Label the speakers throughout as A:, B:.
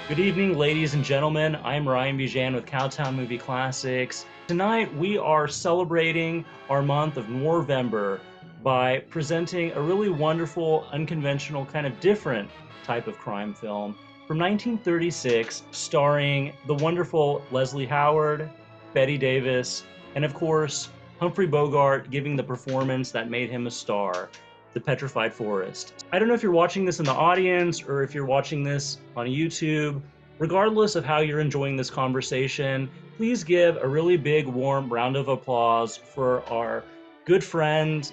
A: Good evening, ladies and gentlemen. I'm Ryan BIJAN with Cowtown Movie Classics. Tonight, we are celebrating our month of Noirvember by presenting a really wonderful, unconventional, kind of different type of crime film from 1936, starring the wonderful Leslie Howard, Bette Davis, and of course, Humphrey Bogart giving the performance that made him a star, The Petrified Forest. I don't know if you're watching this in the audience or if you're watching this on YouTube. Regardless of how you're enjoying this conversation, please give a really big, warm round of applause for our good friend,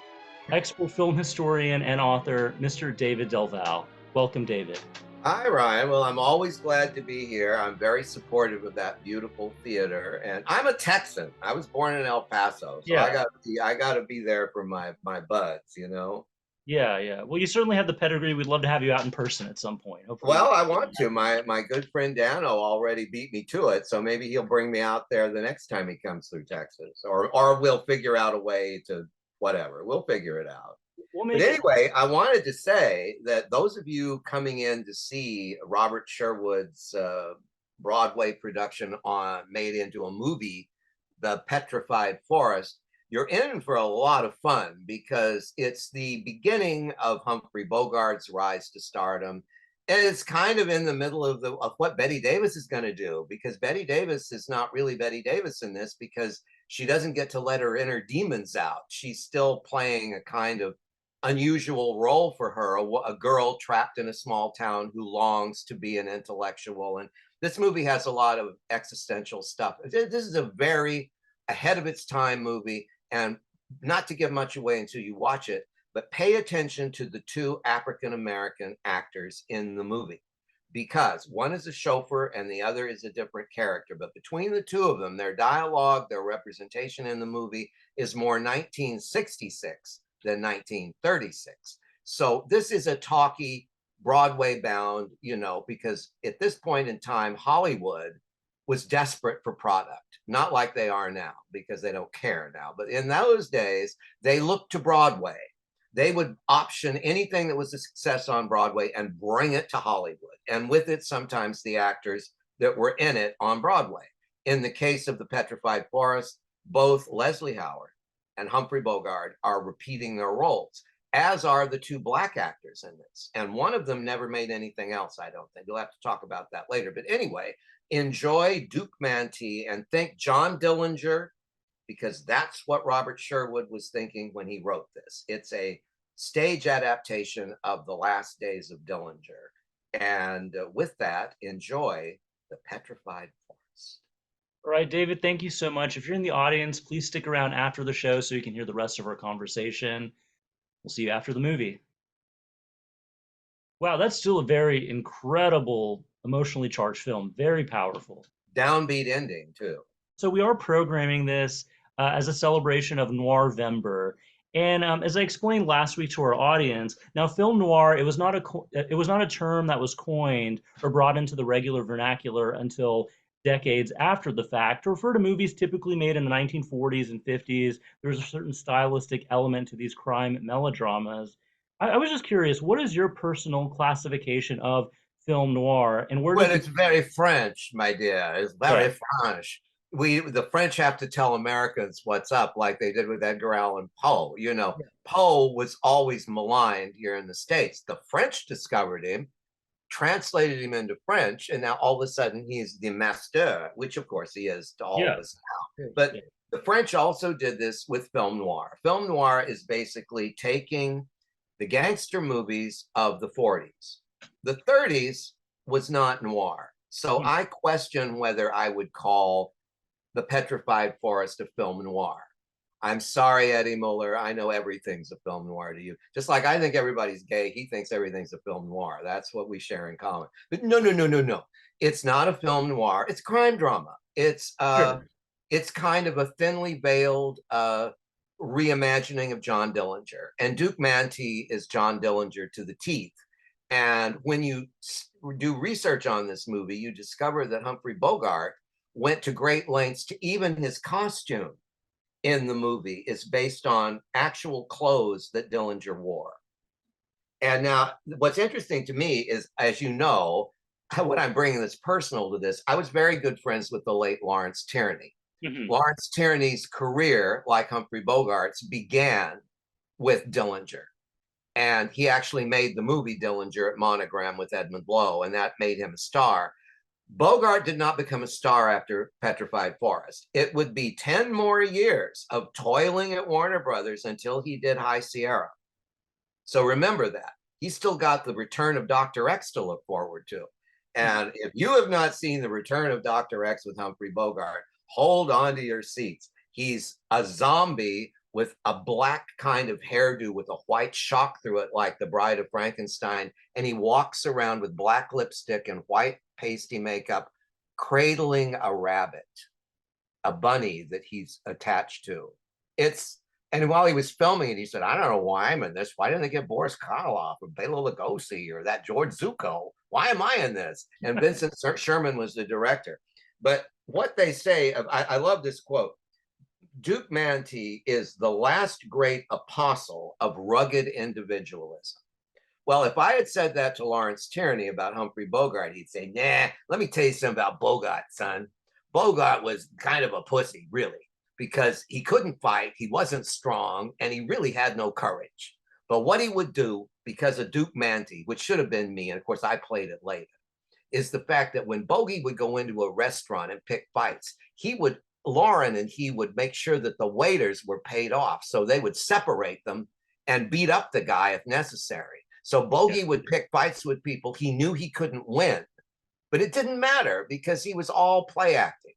A: expert film historian and author, Mr. David Del Valle. Welcome, David.
B: Hi, Ryan. Well, I'm always glad to be here. I'm very supportive of that beautiful theater, and I'm a Texan. I was born in El Paso, so
A: Yeah,
B: I got to be there for my buds, you know.
A: yeah. Well, you certainly have the pedigree. We'd love to have you out in person at some point. Hopefully, we
B: Well, I
A: can do
B: want to. My good friend Dano already beat me to it, so maybe he'll bring me out there the next time he comes through Texas, or we'll figure out a way to whatever. We'll figure it out.
A: that. We'll
B: But
A: make it.
B: anyway, I wanted to say that those of you coming in to see Robert Sherwood's Broadway production on made into a movie, The Petrified Forest, you're in for a lot of fun because it's the beginning of Humphrey Bogart's rise to stardom. And it's kind of in the middle of what Bette Davis is going to do, because Bette Davis is not really Bette Davis in this, because she doesn't get to let her inner demons out. She's still playing a kind of unusual role for her, a girl trapped in a small town who longs to be an intellectual. And this movie has a lot of existential stuff. This is a very ahead of its time movie, and not to give much away until you watch it, but pay attention to the two African American actors in the movie, because one is a chauffeur and the other is a different character. But between the two of them, their dialogue, their representation in the movie is more 1966 than 1936. So this is a talky, Broadway bound, you know, because at this point in time, Hollywood was desperate for product, not like they are now, because they don't care now. But in those days, they looked to Broadway. They would option anything that was a success on Broadway and bring it to Hollywood. And with it, sometimes the actors that were in it on Broadway. In the case of The Petrified Forest, both Leslie Howard and Humphrey Bogart are repeating their roles, as are the two black actors in this. And one of them never made anything else, I don't think. We'll have to talk about that later. But anyway, enjoy Duke Mantee and think John Dillinger, because that's what Robert Sherwood was thinking when he wrote this. It's a stage adaptation of The Last Days of Dillinger. And with that, enjoy The Petrified Forest.
A: All right, David, thank you so much. If you're in the audience, please stick around after the show so you can hear the rest of our conversation. We'll see you after the movie. Wow, that's still a very incredible, emotionally charged film. Very powerful.
B: Downbeat ending, too.
A: So we are programming this as a celebration of Noirvember. And as I explained last week to our audience, now film noir it was not a term that was coined or brought into the regular vernacular until decades after the fact. To refer to movies typically made in the 1940s and 50s, there's a certain stylistic element to these crime melodramas. I was just curious, what is your personal classification of film noir, and where does
B: Well,
A: the
B: it's very French, my dear. It's
A: okay?
B: very French. The French have to tell Americans what's up, like they did with Edgar Allan Poe. You know, Poe was always maligned here in the States. The French discovered him, translated him into French, and now all of a sudden he's the master, which of course he is to all of
A: Yeah,
B: us now. But
A: yeah.
B: the French also did this with film noir. Film noir is basically taking the gangster movies of the 40s. The 30s was not noir. So
A: Hmm.
B: I question whether I would call The Petrified Forest a film noir. I'm sorry, Eddie Muller. I know everything's a film noir to you. Just like I think everybody's gay, he thinks everything's a film noir. That's what we share in common. But no. It's not a film noir. It's crime drama.
A: Sure.
B: It's kind of a thinly veiled reimagining of John Dillinger. And Duke Mantee is John Dillinger to the teeth. And when you do research on this movie, you discover that Humphrey Bogart went to great lengths to even his costume in the movie is based on actual clothes that Dillinger wore. And now, what's interesting to me is, as you know, what I'm bringing that's personal to this, I was very good friends with the late Lawrence Tierney.
A: Hmm.
B: Lawrence Tierney's career, like Humphrey Bogart's, began with Dillinger. And he actually made the movie Dillinger at Monogram with Edmund Lowe, and that made him a star. Bogart did not become a star after Petrified Forest. It would be 10 more years of toiling at Warner Brothers until he did High Sierra. So remember that. He's still got the return of Dr. X to look forward to. And if you have not seen the return of Dr. X with Humphrey Bogart, hold on to your seats. He's a zombie with a black kind of hairdo with a white shock through it, like the Bride of Frankenstein. And he walks around with black lipstick and white pasty makeup, cradling a rabbit, a bunny that he's attached to. And while he was filming it, he said, I don't know why I'm in this. Why didn't they get Boris Karloff or Bela Lugosi or that George Zucco? Why am I in this? And Vincent Sherman was the director. But what they say, I love this quote. Duke Mantee is the last great apostle of rugged individualism. Well, if I had said that to Lawrence Tierney about Humphrey Bogart, he'd say, nah, let me tell you something about Bogart, son. Bogart was kind of a pussy, really, because he couldn't fight, he wasn't strong, and he really had no courage. But what he would do, because of Duke Mantee, which should have been me, and of course I played it later, is the fact that when Bogey would go into a restaurant and pick fights, Lauren and he would make sure that the waiters were paid off. So they would separate them and beat up the guy if necessary. So Bogey would pick fights with people he knew he couldn't win, but it didn't matter because he was all play acting.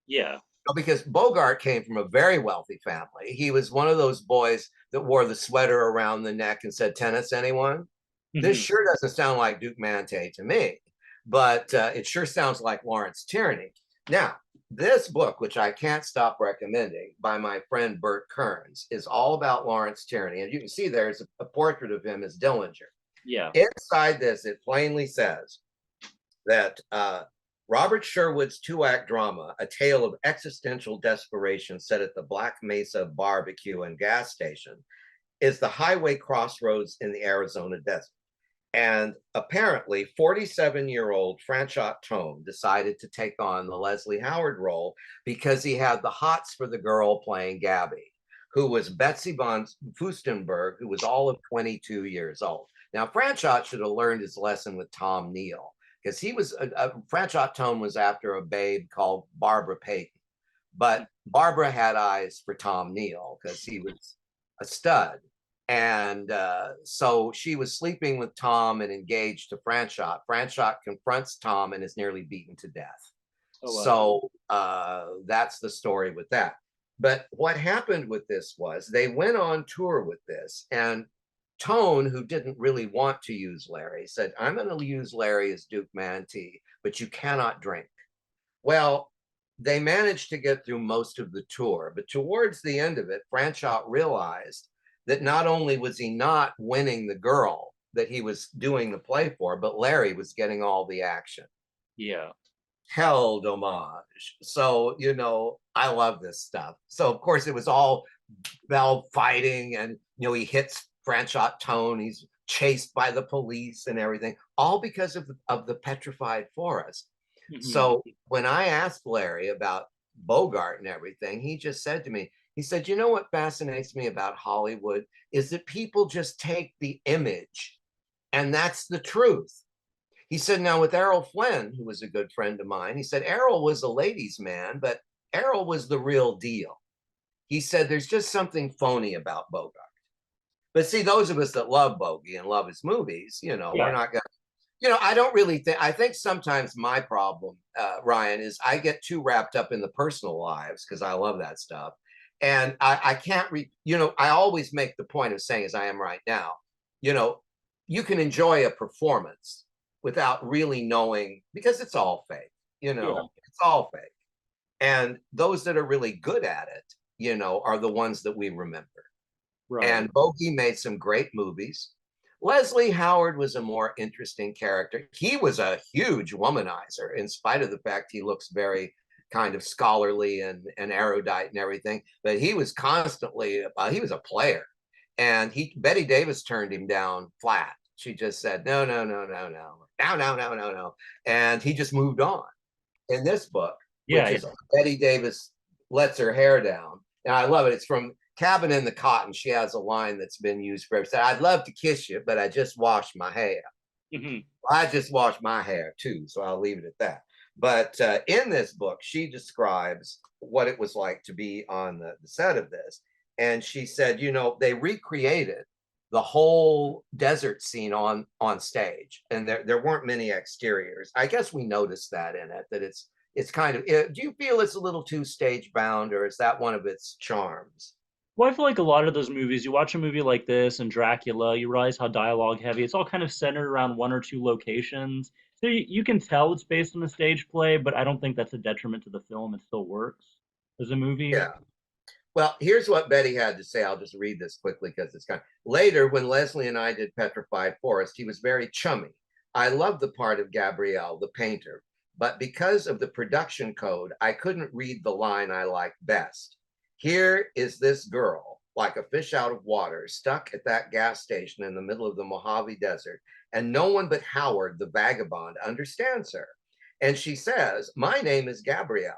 A: Yeah.
B: Because Bogart came from a very wealthy family. He was one of those boys that wore the sweater around the neck and said, tennis, anyone? This sure doesn't sound like Duke Mantee to me, but it sure sounds like Lawrence Tierney. Now, this book, which I can't stop recommending, by my friend Bert Kearns, is all about Lawrence Tierney. And you can see there's a portrait of him as Dillinger.
A: Yeah.
B: Inside this, it plainly says that Robert Sherwood's two-act drama, a tale of existential desperation set at the Black Mesa barbecue and gas station, is the highway crossroads in the Arizona desert. And apparently, 47-year-old Franchot Tone decided to take on the Leslie Howard role because he had the hots for the girl playing Gabby, who was Betsy von Fustenberg, who was all of 22 years old. Now, Franchot should have learned his lesson with Tom Neal, because Franchot Tone was after a babe called Barbara Payton. But Barbara had eyes for Tom Neal because he was a stud. And so she was sleeping with Tom and engaged to Franchot. Franchot confronts Tom and is nearly beaten to death. Oh, wow. So that's the story with that. But what happened with this was they went on tour with this, and Tone, who didn't really want to use Larry, said, I'm going to use Larry as Duke Mantee, but you cannot drink. Well, they managed to get through most of the tour, but towards the end of it, Franchot realized that not only was he not winning the girl that he was doing the play for, but Larry was getting all the action.
A: Yeah.
B: Held homage. So, I love this stuff. So, of course, it was all about fighting, and, he hits Franchot Tone. He's chased by the police and everything, all because of the Petrified Forest. So when I asked Larry about Bogart and everything, he just said to me, he said, what fascinates me about Hollywood is that people just take the image, and that's the truth. He said, now with Errol Flynn, who was a good friend of mine, he said, Errol was a ladies' man, but Errol was the real deal. He said, there's just something phony about Bogart. But see, those of us that love Bogey and love his movies, we're not going to, I don't really think, I think sometimes my problem, Ryan, is I get too wrapped up in the personal lives because I love that stuff. And I can't I always make the point of saying, as I am right now, you can enjoy a performance without really knowing, because it's all fake, it's all fake. And those that are really good at it, are the ones that we remember. Right. And Bogey made some great movies. Leslie Howard was a more interesting character. He was a huge womanizer, in spite of the fact he looks very kind of scholarly and erudite and everything, but he was constantly, he was a player, and Bette Davis turned him down flat. She just said, no, no, no, no, no, no, no, no, no, no. And he just moved on. In this book,
A: Yeah,
B: which
A: yeah.
B: is Bette Davis lets her hair down. And I love it. It's from Cabin in the Cotton. She has a line that's been used for everything. I'd love to kiss you, but I just washed my hair.
A: Hmm.
B: I just washed my hair too, so I'll leave it at that. But in this book, she describes what it was like to be on the set of this. And she said, you know, they recreated the whole desert scene on stage, and there weren't many exteriors. I guess we noticed that in it, that it's kind of. Do you feel it's a little too stage bound, or is that one of its charms?
A: Well, I feel like a lot of those movies, you watch a movie like this and Dracula, you realize how dialogue heavy. It's all kind of centered around one or two locations. So you can tell it's based on a stage play, but I don't think that's a detriment to the film. It still works as a movie.
B: Yeah. Well, here's what Betty had to say. I'll just read this quickly because it's kind of later when Leslie and I did Petrified Forest, he was very chummy. I loved the part of Gabrielle, the painter, but because of the production code, I couldn't read the line I liked best. Here is this girl, like a fish out of water, stuck at that gas station in the middle of the Mojave Desert, and no one but Howard, the vagabond, understands her. And she says, my name is Gabrielle.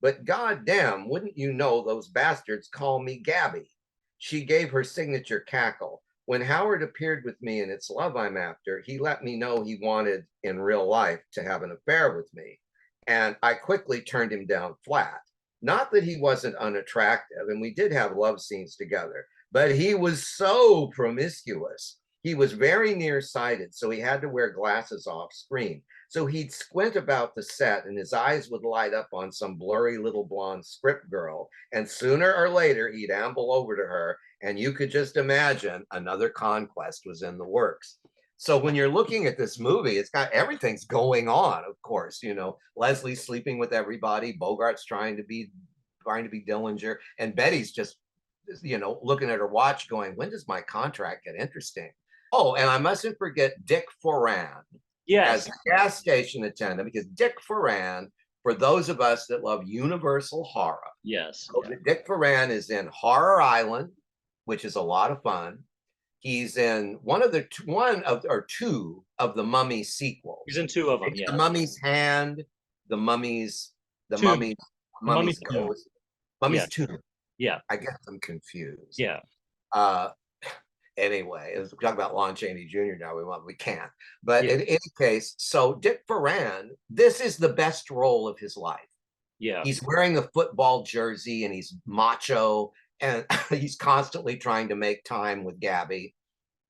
B: But goddamn, wouldn't you know those bastards call me Gabby? She gave her signature cackle. When Howard appeared with me in It's Love I'm After, he let me know he wanted in real life to have an affair with me. And I quickly turned him down flat. Not that he wasn't unattractive, and we did have love scenes together, but he was so promiscuous. He was very nearsighted, so he had to wear glasses off screen. So he'd squint about the set and his eyes would light up on some blurry little blonde script girl. And sooner or later, he'd amble over to her. And you could just imagine another conquest was in the works. So when you're looking at this movie, it's got everything's going on, of course. You know, Leslie's sleeping with everybody, Bogart's trying to be Dillinger, and Betty's just looking at her watch going, when does my contract get interesting? Oh, and I mustn't forget Dick Foran as
A: Yes.
B: a gas station attendant, because Dick Foran, for those of us that love universal horror,
A: Yes.
B: so
A: Yeah.
B: Dick Foran is in Horror Island, which is a lot of fun. He's in one of or two of the Mummy
A: He's
B: sequels.
A: in two of them.
B: The
A: Yes.
B: Mummy's Hand, the Mummy's the
A: Tomb.
B: Mummy
A: The Mummy's
B: Mummy's
A: Tomb.
B: Ghost,
A: Yeah.
B: Mummy's Tomb.
A: Yeah.
B: I get them confused.
A: Yeah.
B: Uh, anyway, as we talk about Lon Chaney Jr. now, we can't. But
A: Yeah.
B: in any case, so Dick Foran, this is the best role of his life.
A: Yeah.
B: He's wearing a football jersey and he's macho and he's constantly trying to make time with Gabby.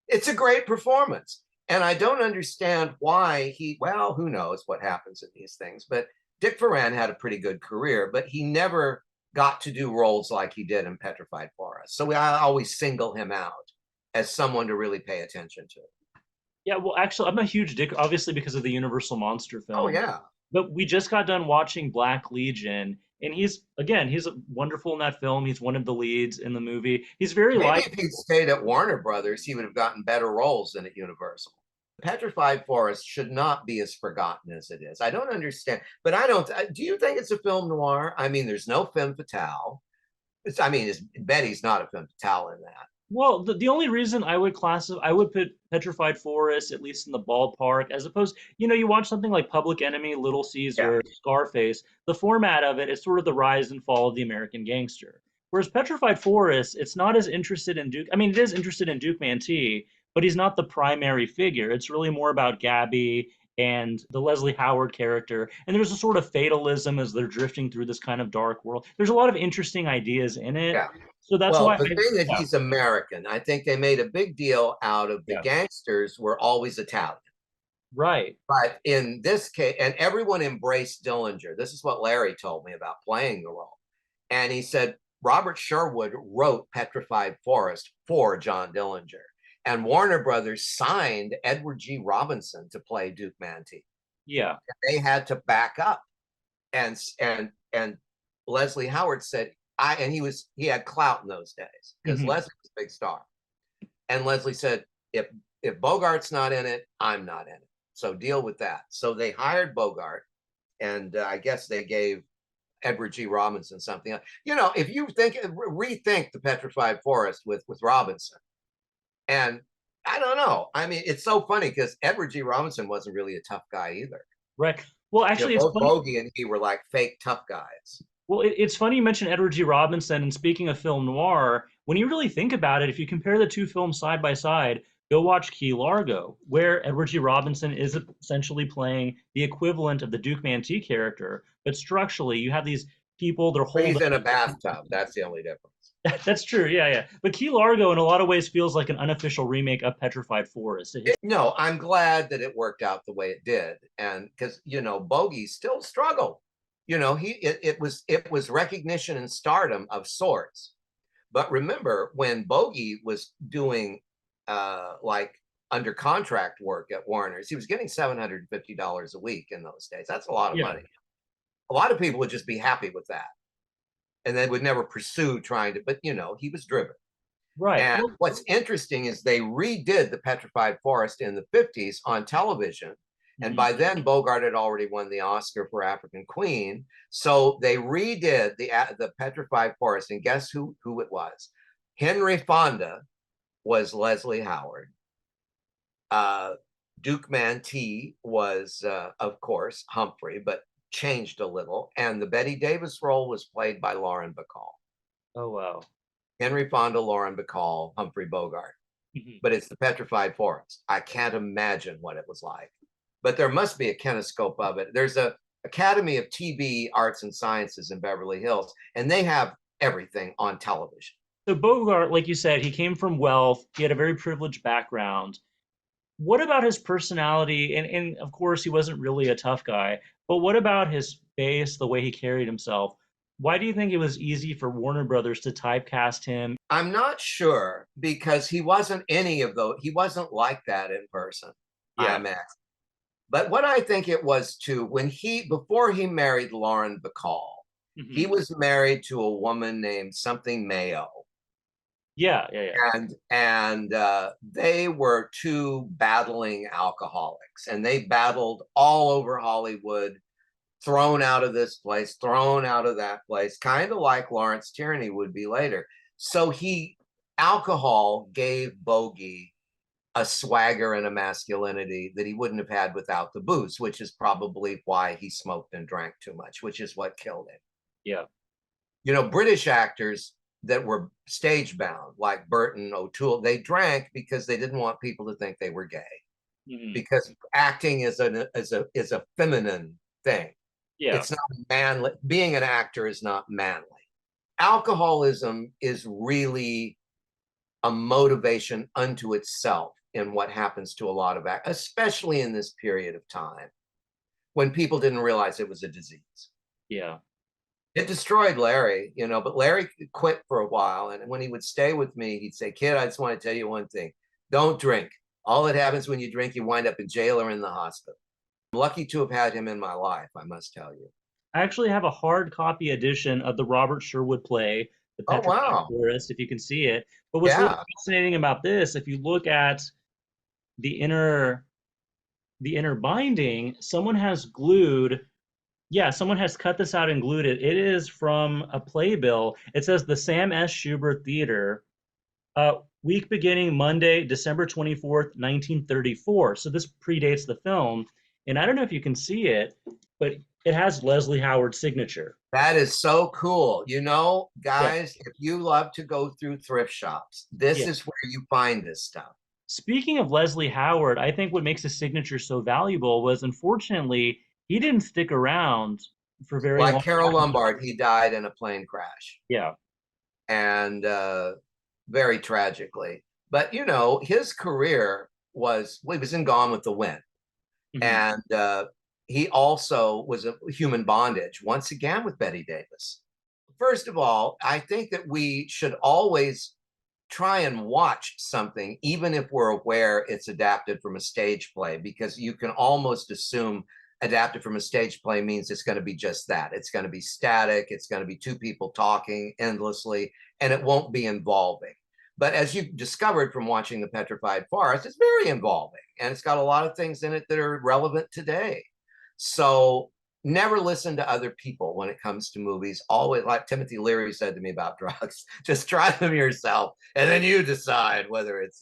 B: It's a great performance. And I don't understand why well, who knows what happens in these things, but Dick Foran had a pretty good career, but he never got to do roles like he did in Petrified Forest. So I always single him out as someone to really pay attention to.
A: Yeah. Well, actually, I'm a huge Dick, obviously because of the Universal monster
B: Oh,
A: film.
B: yeah.
A: But we just got done watching Black Legion, and he's wonderful in that film. He's one of the leads in the movie. He's very
B: Maybe
A: like
B: if he'd stayed at Warner Brothers, he would have gotten better roles than at Universal. Petrified Forest should not be as forgotten as it is. I don't understand, but I don't. Do you think it's a film noir? I mean, there's no femme fatale. Betty's not a femme fatale in that.
A: well, the only reason I would put Petrified Forest at least in the ballpark, as opposed, you watch something like Public Enemy, Little
B: Yeah,
A: Caesar, Scarface. The format of it is sort of the rise and fall of the American gangster. Whereas Petrified Forest, it's not as interested in Duke. I mean, it is interested in Duke Mantee, but he's not the primary figure. It's really more about Gabby and the Leslie Howard character. And there's a sort of fatalism as they're drifting through this kind of dark world. There's a lot of interesting ideas in it.
B: yeah.
A: So that's
B: Well,
A: why
B: the thing that
A: yeah,
B: he's American, I think they made a big deal out of the
A: yeah,
B: gangsters were always Italian.
A: right.
B: But in this case, and everyone embraced Dillinger. This is what Larry told me about playing the role. And he said Robert Sherwood wrote Petrified Forest for John Dillinger. And Warner Brothers signed Edward G. Robinson to play Duke Mantee.
A: Yeah.
B: They had to back up. And Leslie Howard said, and he had clout in those days because
A: Hmm.
B: Leslie was a big star. And Leslie said, if Bogart's not in it, I'm not in it. So deal with that. So they hired Bogart, and I guess they gave Edward G. Robinson something. If you rethink the Petrified Forest with Robinson, and I don't know. I mean, it's so funny because Edward G. Robinson wasn't really a tough guy either.
A: Right. Well,
B: You know,
A: actually, it's
B: both
A: funny.
B: Bogey and he were like fake tough guys.
A: Well, it's funny you mentioned Edward G. Robinson. And speaking of film noir, when you really think about it, if you compare the two films side by side, go watch Key Largo, where Edward G. Robinson is essentially playing the equivalent of the Duke Mantee character, but structurally, you have these people, they're
B: But
A: holed
B: he's
A: up.
B: in a bathtub. That's the only difference.
A: That's true, yeah, yeah. But Key Largo, in a lot of ways, feels like an unofficial remake of Petrified Forest.
B: No, I'm glad that it worked out the way it did, and because Bogey still struggled. It was recognition and stardom of sorts. But remember, when Bogey was doing like under contract work at Warner's, he was getting $750 a week in those days. That's a lot of
A: Yeah,
B: money. A lot of people would just be happy with that, and they would never pursue trying to. But he was driven.
A: right.
B: And
A: Well,
B: what's interesting is they redid the Petrified Forest in the 50s on television. And
A: mhm.
B: by then, Bogart had already won the Oscar for African Queen. So they redid the Petrified Forest. And guess who it was? Henry Fonda was Leslie Howard. Duke Mantee was, of course, Humphrey, but changed a little. And the Bette Davis role was played by Lauren Bacall.
A: Oh, wow.
B: Henry Fonda, Lauren Bacall, Humphrey Bogart.
A: Mhm.
B: But it's the Petrified Forest. I can't imagine what it was like. But there must be a kinescope of it. There's a Academy of TV Arts and Sciences in Beverly Hills, and they have everything on television.
A: So Bogart, like you said, he came from wealth. He had a very privileged background. What about his personality? And of course, he wasn't really a tough guy, but what about his face, the way he carried himself? Why do you think it was easy for Warner Brothers to typecast him?
B: I'm not sure because he wasn't any of those. He wasn't like that in person, I
A: Yeah.
B: imagine. But what I think it was too, before he married Lauren Bacall, he
A: Hmm.
B: was married to a woman named something Mayo.
A: Yeah, yeah, yeah.
B: And they were two battling alcoholics, and they battled all over Hollywood, thrown out of this place, thrown out of that place, kind of like Lawrence Tierney would be later. So alcohol gave Bogey a swagger and a masculinity that he wouldn't have had without the booze, which is probably why he smoked and drank too much, which is what killed him.
A: Yeah.
B: British actors that were stage bound, like Burton, O'Toole, they drank because they didn't want people to think they were gay.
A: Hmm.
B: Because acting is a feminine thing.
A: Yeah.
B: It's not manly. Being an actor is not manly. Alcoholism is really a motivation unto itself in what happens to a lot of actors, especially in this period of time when people didn't realize it was a disease.
A: Yeah.
B: It destroyed Larry, but Larry quit for a while. And when he would stay with me, he'd say, "Kid, I just want to tell you one thing. Don't drink. All that happens when you drink, you wind up in jail or in the hospital." I'm lucky to have had him in my life, I must tell you.
A: I actually have a hard copy edition of the Robert Sherwood play, The
B: Oh,
A: Petrified
B: wow.
A: Forest, if you can see it. But what's really
B: Yeah.
A: fascinating about this, if you look at the inner the inner binding, someone has cut this out and glued it. It is from a playbill. It says the Sam S. Schubert Theater, week beginning Monday, December 24th, 1934. So this predates the film. And I don't know if you can see it, but it has Leslie Howard's signature.
B: That is so cool.
A: Yeah,
B: Guys, if you love to go through thrift shops, this
A: yeah.
B: is where you find this stuff.
A: Speaking of Leslie Howard, I think what makes his signature so valuable was unfortunately he didn't stick around for very
B: Like
A: long.
B: Carol Lombard, he died in a plane crash,
A: Yeah.
B: and very tragically. But his career he was in Gone with the Wind,
A: Hmm.
B: and he also was a human bondage once again with Bette Davis. First of all, I think that we should always try and watch something, even if we're aware it's adapted from a stage play, because you can almost assume adapted from a stage play means it's going to be just that. It's going to be static. It's going to be two people talking endlessly, and it won't be involving. But as you discovered from watching The Petrified Forest, it's very involving, and it's got a lot of things in it that are relevant today. So never listen to other people when it comes to movies. Always, like Timothy Leary said to me about drugs, just try them yourself and then you decide whether it's,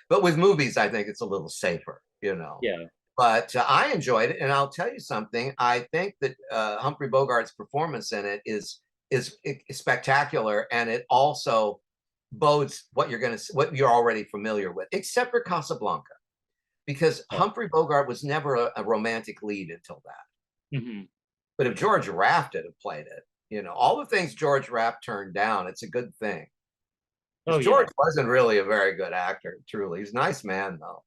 B: but with movies, I think it's a little safer.
A: Yeah.
B: But I enjoyed it, and I'll tell you something. I think that Humphrey Bogart's performance in it is spectacular, and it also bodes what you're already familiar with, except for Casablanca, because Humphrey Bogart was never a romantic lead until that.
A: Mm-hmm.
B: But if George Raft had played it, all the things George Raft turned down, it's a good thing.
A: Oh,
B: George
A: yeah.
B: wasn't really a very good actor, truly. He's a nice man, though.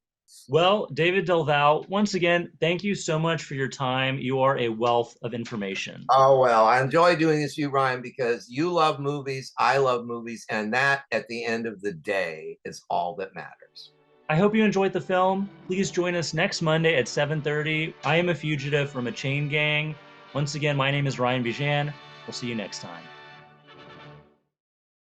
A: Well, David Del Val, once again, thank you so much for your time. You are a wealth of information.
B: Oh, well, I enjoy doing this with you, Ryan, because you love movies, I love movies, and that, at the end of the day, is all that matters.
A: I hope you enjoyed the film. Please join us next Monday at 7:30. I am a fugitive from a chain gang. Once again, my name is Ryan BIJAN. We'll see you next time.